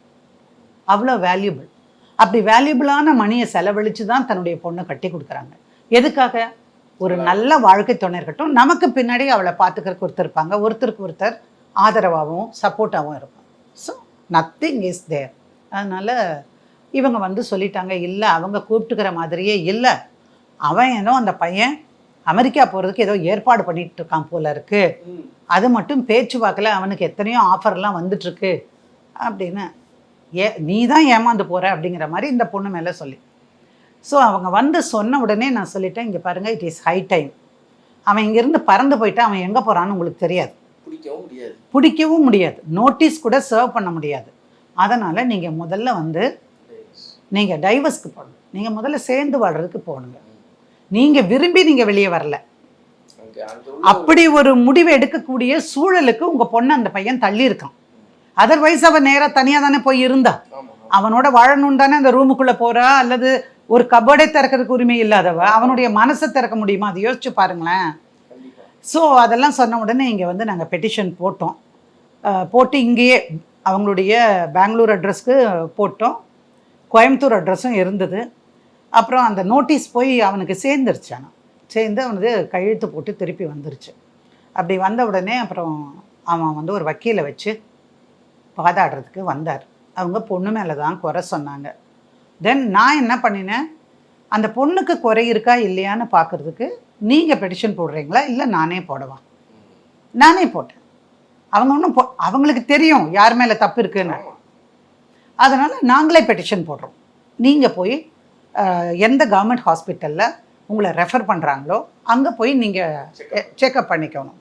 அவ்வளோ வேல்யூபிள். அப்படி வேல்யூபிளான மணியை செலவழித்து தான் தன்னுடைய பொண்ணை கட்டி கொடுக்குறாங்க. எதுக்காக? ஒரு நல்ல வாழ்க்கை துணை இருக்கட்டும், நமக்கு பின்னாடி அவளை பார்த்துக்கிறதுக்கு ஒருத்தர் இருப்பாங்க, ஒருத்தருக்கு ஒருத்தர் ஆதரவாகவும் சப்போர்ட்டாகவும் இருப்பாங்க. So nothing is there. அதனால் இவங்க வந்து சொல்லிட்டாங்க, இல்லை அவங்க கூப்பிட்டுக்கிற மாதிரியே இல்லை, அவன் ஏதோ அந்த பையன் அமெரிக்கா போகிறதுக்கு ஏதோ ஏற்பாடு பண்ணிகிட்டு இருக்கான் போல இருக்குது, அது மட்டும் பேச்சுவாக்கில் அவனுக்கு எத்தனையோ ஆஃபர்லாம் வந்துட்டுருக்கு அப்படின்னு, நீ தான் ஏமாந்து போகிற அப்படிங்கிற மாதிரி இந்த பொண்ணு மேலே சொல்லி. ஸோ அவங்க வந்து சொன்ன உடனே நான் சொல்லிட்டேன், இங்கே பாருங்கள், இட் இஸ் ஹை டைம். அவன் இங்கேருந்து பறந்து போயிட்டா அவன் எங்கே போகிறான்னு உங்களுக்கு தெரியாது, பிடிக்கவும் முடியாது, நோட்டீஸ் கூட சர்வ் பண்ண முடியாது. அதனால் நீங்கள் முதல்ல வந்து நீங்கள் டைவர்ஸ்க்கு போகணும், நீங்கள் முதல்ல சேர்ந்து வாழ்றதுக்கு போகணுங்க. நீங்கள் விரும்பி நீங்கள் வெளியே வரல, அப்படி ஒரு முடிவு எடுக்கக்கூடிய சூழலுக்கு உங்கள் பொண்ணு அந்த பையன் தள்ளி இருக்கான். அதர்வைஸ் அவன் நேராக தனியாக தானே போய் இருந்தா, அவனோட வாழணும் தானே அந்த ரூமுக்குள்ளே போகிறா. அல்லது ஒரு கபடை திறக்கிறதுக்கு உரிமை இல்லாதவ அவனுடைய மனசை திறக்க முடியுமா? அதை யோசிச்சு பாருங்களேன். ஸோ அதெல்லாம் சொன்ன உடனே இங்கே வந்து நாங்கள் பெட்டிஷன் போட்டோம். போட்டு இங்கேயே அவங்களுடைய பெங்களூர் அட்ரஸ்க்கு போட்டோம், கோயம்புத்தூர் அட்ரஸும் இருந்தது. அப்புறம் அந்த நோட்டீஸ் போய் அவனுக்கு சேர்ந்துருச்சு. ஆனால் சேர்ந்து அவனுக்கு கையெழுத்து போட்டு திருப்பி வந்துருச்சு. அப்படி வந்த உடனே அப்புறம் அவன் வந்து ஒரு வக்கீலை வச்சு வாதாடுறதுக்கு வந்தார். அவங்க பொண்ணு மேலே தான் குறை சொன்னாங்க. தென் நான் என்ன பண்ணினேன், அந்த பொண்ணுக்கு குறை இருக்கா இல்லையான்னு பார்க்குறதுக்கு நீங்கள் பெட்டிஷன் போடுறீங்களா இல்லை நானே போடவா? நானே போட்டேன். அவங்க ஒன்றும் அவங்களுக்கு தெரியும் யார் மேலே தப்பு இருக்குன்னு. அதனால் நாங்களே பெட்டிஷன் போடுறோம். நீங்கள் போய் எந்த கவர்மெண்ட் ஹாஸ்பிட்டலில் உங்களை ரெஃபர் பண்ணுறாங்களோ அங்கே போய் நீங்கள் செக்கப் பண்ணிக்கணும்.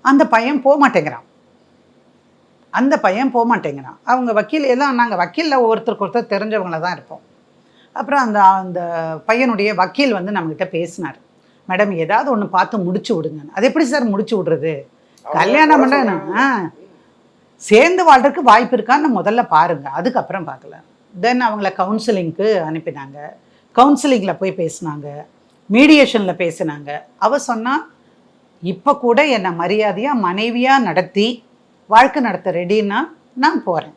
அந்த பையன் போக மாட்டேங்கிறான். அவங்க வக்கீல் எல்லாம் நாங்கள் வக்கீலில் ஒருத்தருக்கு ஒருத்தர் தெரிஞ்சவங்கள தான் இருப்போம். அப்புறம் அந்த அந்த பையனுடைய வக்கீல் வந்து நம்மக்கிட்ட பேசினார். மேடம் ஏதாவது ஒன்று பார்த்து முடிச்சு விடுங்க. அது எப்படி சார் முடிச்சு விடுறது? கல்யாணம் பண்ணுறேன்னா சேர்ந்து வாழ்றதுக்கு வாய்ப்பு இருக்கான்னு முதல்ல பாருங்கள், அதுக்கப்புறம் பார்க்கலாம். தென் அவங்கள கவுன்சிலிங்க்கு அனுப்பினாங்க. கவுன்சிலிங்கில் போய் பேசினாங்க, மீடியேஷனில் பேசினாங்க. அவள் சொன்னால் இப்போ கூட என்னை மரியாதையாக மனைவியாக நடத்தி வாழ்க்கை நடத்த ரெடின்னா நான் போகிறேன்.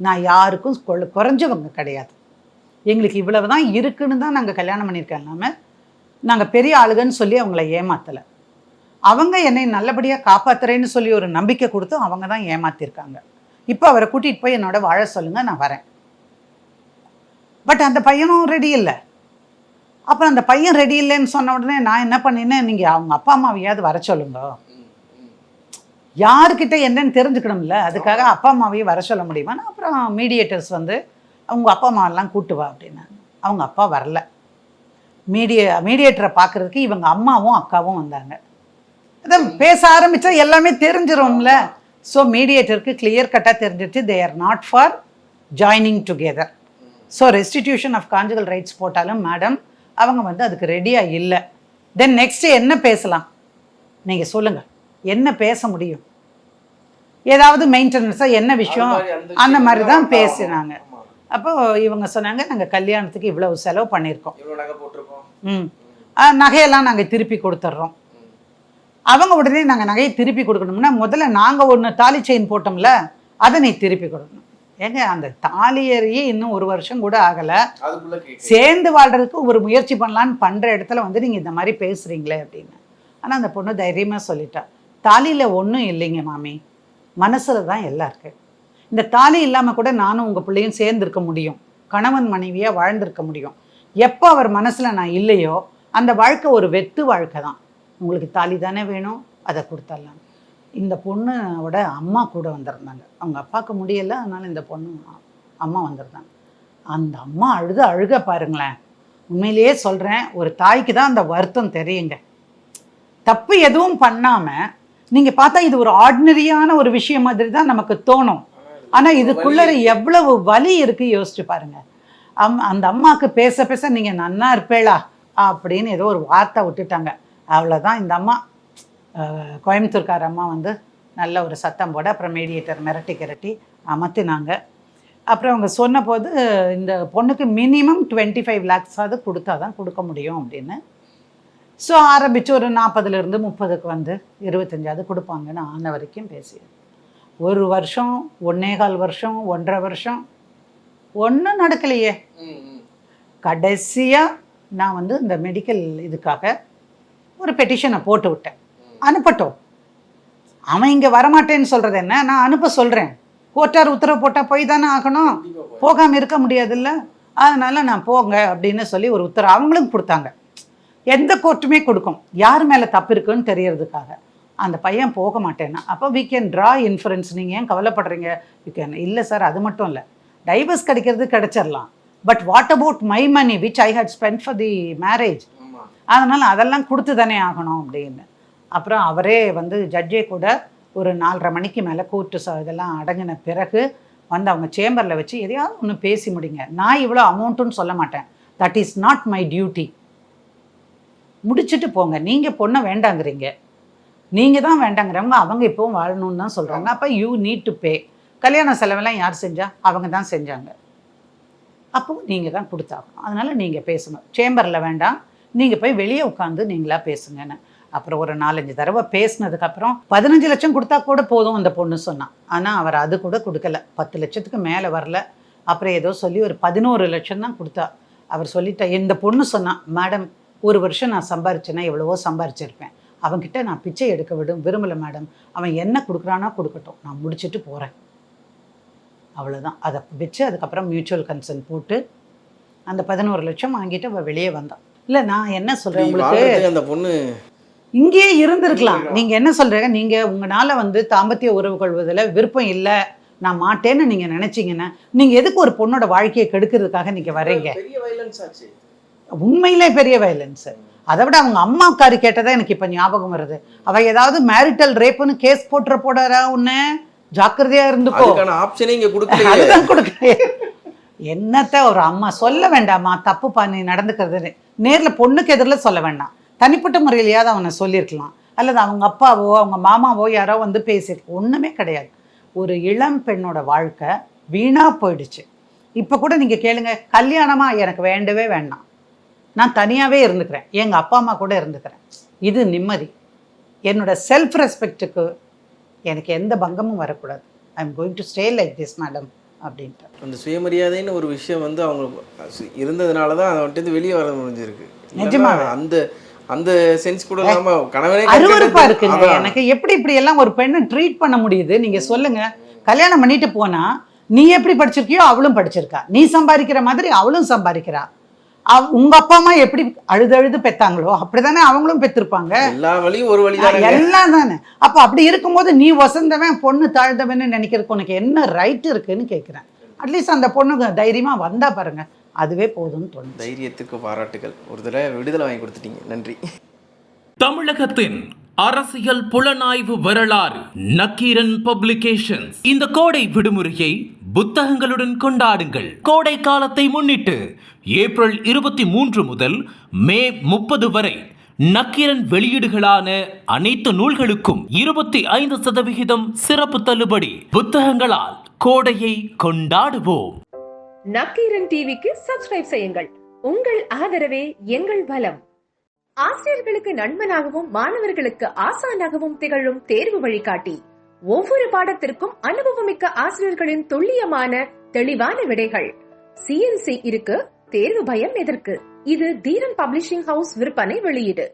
நான் யாருக்கும் குறைஞ்சவங்க கிடையாது. எங்களுக்கு இவ்வளவு தான் இருக்குன்னு தான் நாங்கள் கல்யாணம் பண்ணியிருக்கோம். இல்லாமல் நாங்கள் பெரிய ஆளுகன்னு சொல்லி அவங்கள ஏமாற்றலை. அவங்க என்னை நல்லபடியாக காப்பாற்றுறேன்னு சொல்லி ஒரு நம்பிக்கை கொடுத்து அவங்க தான் ஏமாற்றிருக்காங்க. இப்போ அவரை கூட்டிகிட்டு போய் என்னோட வாழ சொல்லுங்கள், நான் வரேன். பட் அந்த பையனும் ரெடி இல்லை. அப்புறம் அந்த பையன் ரெடி இல்லைன்னு சொன்ன உடனே நான் என்ன பண்ணினேன், நீங்கள் அவங்க அப்பா அம்மாவையாவது வர சொல்லுங்க. யாருக்கிட்ட என்னன்னு தெரிஞ்சுக்கணும்ல, அதுக்காக அப்பா அம்மாவையும் வர சொல்ல முடியுமான்னு அப்புறம் மீடியேட்டர்ஸ் வந்து அவங்க அப்பா அம்மாவெல்லாம் கூட்டு வா அப்படின்னாங்க. அவங்க அப்பா வரல. மீடியேட்டரை பார்க்குறதுக்கு இவங்க அம்மாவும் அக்காவும் வந்தாங்க. அதான் பேச ஆரம்பித்தா எல்லாமே தெரிஞ்சிடும்ல. ஸோ மீடியேட்டருக்கு கிளியர் கட்டாக தெரிஞ்சிருச்சு, they are not for joining together. So restitution of conjugal rights போட்டாலும் மேடம் அவங்க வந்து அதுக்கு ரெடியாக இல்லை. தென் நெக்ஸ்ட்டு என்ன பேசலாம் நீங்கள் சொல்லுங்கள், என்ன பேச முடியும்? ஏதாவது மெயின்டெனன்ஸாக என்ன விஷயம் அந்த மாதிரி தான் பேசினாங்க. அப்போ இவங்க சொன்னாங்க நாங்கள் கல்யாணத்துக்கு இவ்வளவு செலவு பண்ணியிருக்கோம், நகையெல்லாம் நாங்கள் திருப்பி கொடுத்துட்றோம். அவங்க உடனே நாங்கள் நகையை திருப்பி கொடுக்கணும்னா முதல்ல நாங்கள் ஒன்று தாலி செயின் போட்டோம்ல அதை நீ திருப்பி கொடுக்கணும். ஏங்க அந்த தாலியறையே இன்னும் 1 வருஷம் கூட ஆகலை, சேர்ந்து வாழ்கிறதுக்கு ஒரு முயற்சி பண்ணலான்னு பண்ணுற இடத்துல வந்து நீங்கள் இந்த மாதிரி பேசுகிறீங்களே அப்படின்னு. ஆனால் அந்த பொண்ணு தைரியமாக சொல்லிட்டா, தாலியில் ஒன்றும் இல்லைங்க மாமி, மனசில் தான் எல்லாம் இருக்குது. இந்த தாலி இல்லாமல் கூட நானும் உங்கள் பிள்ளையும் சேர்ந்துருக்க முடியும், கணவன் மனைவியாக வாழ்ந்திருக்க முடியும். எப்போ அவர் மனசில் நான் இல்லையோ அந்த வாழ்க்கை ஒரு வெத்து வாழ்க்கை தான். உங்களுக்கு தாலி தானே வேணும், அதை கொடுத்துடலாம். இந்த பொண்ணோட அம்மா கூட வந்திருந்தாங்க. அவங்க அப்பாவுக்கு முடியலை, அதனால் இந்த பொண்ணு அம்மா வந்திருந்தாங்க. அந்த அம்மா அழுக பாருங்களேன். உண்மையிலேயே சொல்கிறேன், ஒரு தாய்க்கு தான் அந்த வருத்தம் தெரியுங்க. தப்பு எதுவும் பண்ணாமல் நீங்கள் பார்த்தா இது ஒரு ஆர்டினரியான ஒரு விஷயம் மாதிரி தான் நமக்கு தோணும். ஆனால் இதுக்குள்ளே எவ்வளவு வலி இருக்குது யோசிச்சு பாருங்க. அந்த அம்மாவுக்கு பேச பேச நீங்கள் நன்னா இருப்பேளா அப்படின்னு ஏதோ ஒரு வார்த்தை விட்டுட்டாங்க. அவ்வளோதான். இந்த அம்மா கோயம்புத்தூர்கார அம்மா வந்து நல்ல ஒரு சத்தம் போட அப்புறம் மீடியேட்டர் மிரட்டி அமர்த்தினாங்க. அப்புறம் அவங்க சொன்ன போது இந்த பொண்ணுக்கு மினிமம் 25 lakhs கொடுத்தா தான் கொடுக்க முடியும் அப்படின்னு. ஸோ ஆரம்பித்து ஒரு 40லேருந்து 30க்கு வந்து 25 கொடுப்பாங்கன்னு ஆன வரைக்கும் பேசி 1 வருஷம் 1.25 வருஷம் 1.5 வருஷம் ஒன்றும் நடக்கலையே. கடைசியாக நான் வந்து இந்த மெடிக்கல் இதுக்காக ஒரு பெட்டிஷனை போட்டு விட்டேன். அனுப்பட்டும், அவன் இங்கே வரமாட்டேன்னு சொல்கிறது என்ன, நான் அனுப்ப சொல்கிறேன். கோர்ட்டார் உத்தரவு போட்டால் போய் தானே ஆகணும், போகாமல் இருக்க முடியாதுல்ல. அதனால் நான் போங்க அப்படின்னு சொல்லி ஒரு உத்தரவு அவங்களும் கொடுத்தாங்க. எந்த கோர்ட்டுமே கொடுக்கும் யார் மேலே தப்பு இருக்குன்னு தெரியறதுக்காக. அந்த பையன் போக மாட்டேன்னா அப்போ we can draw inference. நீங்கள் ஏன் கவலைப்படுறீங்க? You can. இல்லை சார், அது மட்டும் இல்லை, டைவர்ஸ் கிடைக்கிறது கிடைச்சிடலாம், but what about my money which I had spent for the marriage, அதனால் அதெல்லாம் கொடுத்து தானே ஆகணும் அப்படின்னு. அப்புறம் அவரே வந்து ஜட்ஜே கூட ஒரு 4:30 மணிக்கு மேலே கோர்ட்டு இதெல்லாம் அடங்கின பிறகு வந்து அவங்க சேம்பரில் வச்சு எதையாவது ஒன்று பேசி முடிங்க. நான் இவ்வளோ அமௌண்ட்டுன்னு சொல்ல மாட்டேன். That is not my duty. முடிச்சுட்டு போங்க. நீங்கள் பொண்ணை வேண்டாங்கிறீங்க, நீங்கள் தான் வேண்டாங்கிறவங்க, அவங்க இப்போவும் வாழணும்னு தான் சொல்கிறாங்க. அப்போ யூ நீட் டு பே. கல்யாண செலவெல்லாம் யார் செஞ்சா? அவங்க தான் செஞ்சாங்க. அப்போ நீங்கள் தான் கொடுத்தாகணும். அதனால் நீங்கள் பேசணும். சேம்பரில் வேண்டாம், நீங்கள் போய் வெளியே உட்காந்து நீங்களா பேசுங்கன்னு. அப்புறம் ஒரு 4-5 தடவை பேசினதுக்கப்புறம் 15 லட்சம் கொடுத்தா கூட போதும் அந்த பொண்ணு சொன்னான். ஆனால் அவர் அது கூட கொடுக்கல, 10 லட்சத்துக்கு மேலே வரல. அப்புறம் ஏதோ சொல்லி ஒரு 11 லட்சம் தான் கொடுத்தா. அவர் சொல்லிட்டா, இந்த பொண்ணு சொன்னான், மேடம் 1 வருஷம் நான் சம்பாரிச்சேன்னா எவ்வளவோ சம்பாரிச்சிருப்பேன், அவன்கிட்ட நான் பிச்சை எடுக்க விரும்பலை மேடம், அவன் என்ன கொடுக்குறானா கொடுக்கட்டும், நான் முடிச்சுட்டு போகிறேன், அவ்வளோதான். அதை வச்சு அதுக்கப்புறம் மியூச்சுவல் கன்சென்ட் போட்டு அந்த 11 லட்சம் வாங்கிட்டு அவள் வெளியே வந்தான். இல்லை நான் என்ன சொல்கிறேன், உங்களுக்கு அந்த பொண்ணு இங்கேயே இருந்திருக்கலாம். நீங்கள் என்ன சொல்கிறீங்க, நீங்கள் உங்களால் வந்து தாம்பத்திய உறவு கொள்வதில் விருப்பம் இல்லை, நான் மாட்டேன்னு நீங்கள் நினச்சிங்கன்னா நீங்கள் எதுக்கு ஒரு பொண்ணோட வாழ்க்கையை கெடுக்கிறதுக்காக நீங்கள் வரீங்க? உண்மையிலே பெரிய வயலன்ஸு. அதை விட அவங்க அம்மாக்காரி கேட்டதான் எனக்கு இப்போ ஞாபகம் வருது. அவள் ஏதாவது மேரிட்டல் ரேப்புன்னு கேஸ் போட்டுற போடாரா உன்னை, ஜாக்கிரதையா இருந்துக்கோ. ஆப்ஷனே இங்கே கொடுக்கல. அதுதான் கொடுக்கல. என்னத்த ஒரு அம்மா சொல்ல வேண்டாமா, தப்பு பண்ணி நடந்துக்கிறதுன்னு நேரில் பொண்ணுக்கு எதிரில் சொல்ல வேண்டாம், தனிப்பட்ட முறையிலையாவது அவனை சொல்லியிருக்கலாம். அல்லது அவங்க அப்பாவோ அவங்க மாமாவோ யாரோ வந்து பேசியிருக்க. ஒன்றுமே கிடையாது. ஒரு இளம் பெண்ணோட வாழ்க்கை வீணாக போயிடுச்சு. இப்போ கூட நீங்கள் கேளுங்க, கல்யாணமா எனக்கு வேண்டவே வேண்டாம், நான் தனியாகவே இருந்துக்கிறேன், எங்கள் அப்பா அம்மா கூட இருந்துக்கிறேன், இது நிம்மதி, என்னோட செல்ஃப் ரெஸ்பெக்டுக்கு எனக்கு எந்த பங்கமும் வரக்கூடாது, I am going to stay like this madam அப்படின்ட்டு. அந்த சுயமரியாதைன்னு ஒரு விஷயம் வந்து அவங்க இருந்ததுனால தான் அதை வந்துட்டு வெளியே வர முடிஞ்சிருக்கு. நிஜமாக அந்த அந்த சென்ஸ் கூட இல்லாம கணவனே அருவருப்பா இருக்குங்க எனக்கு. எப்படி இப்படி எல்லாம் ஒரு பெண்ணை ட்ரீட் பண்ண முடியுது? நீங்க சொல்லுங்க. கல்யாணம் பண்ணிட்டு போனா நீ எப்படி படிச்சிருக்கியோ அவளும் படிச்சிருக்கா, நீ சம்பாதிக்கிற மாதிரி அவளும் சம்பாதிக்கிறா, உங்க அப்பா அம்மா எப்படி அழுது பெத்தாங்களோ அப்படிதானே அவங்களும் பெற்றிருப்பாங்க. எல்லா வழியும் ஒரு வழி எல்லாம் தானே. அப்ப அப்படி இருக்கும்போது நீ வசந்தவன் பொண்ணு தாழ்ந்தவன்னு நினைக்கிறதுக்கு உனக்கு என்ன ரைட் இருக்குன்னு கேட்கிறேன். அட்லீஸ்ட் அந்த பொண்ணுக்கு தைரியமா வந்தா பாருங்க, அதுவே போதும்னு தோணும். தைரியத்துக்கு பாராட்டுகள். ஒரு தடவை விடுதலை வாங்கி கொடுத்துட்டீங்க, நன்றி. தமிழகத்தின் அரசியல் புலனாய்வு வரலாறு நக்கீரன் பப்ளிகேஷன்ஸ். இந்த கோடை விடுமுறையை புத்தகங்களுடன் கொண்டாடுங்கள். கோடை காலத்தை முன்னிட்டு ஏப்ரல் 23 முதல் மே 30 வரை நக்கீரன் வெளியீடுகளான அனைத்து நூல்களுக்கும் 25% சிறப்பு தள்ளுபடி. புத்தகங்களால் கோடையை கொண்டாடுவோம். நக்கீரன் டிவிக்கு சப்ஸ்கிரைப் செய்யுங்கள். உங்கள் ஆதரவே எங்கள் பலம். ஆசிரியர்களுக்கு நண்பனாகவும் மாணவர்களுக்கு ஆசானாகவும் திகழும் தேர்வு வழிகாட்டி. ஒவ்வொரு பாடத்திற்கும் அனுபவமிக்க ஆசிரியர்களின் துல்லியமான தெளிவான விடைகள். CNC இருக்கு, தேர்வு பயம் எதற்கு? இது தீரன் பப்ளிஷிங் ஹவுஸ் விற்பனை வெளியீடு.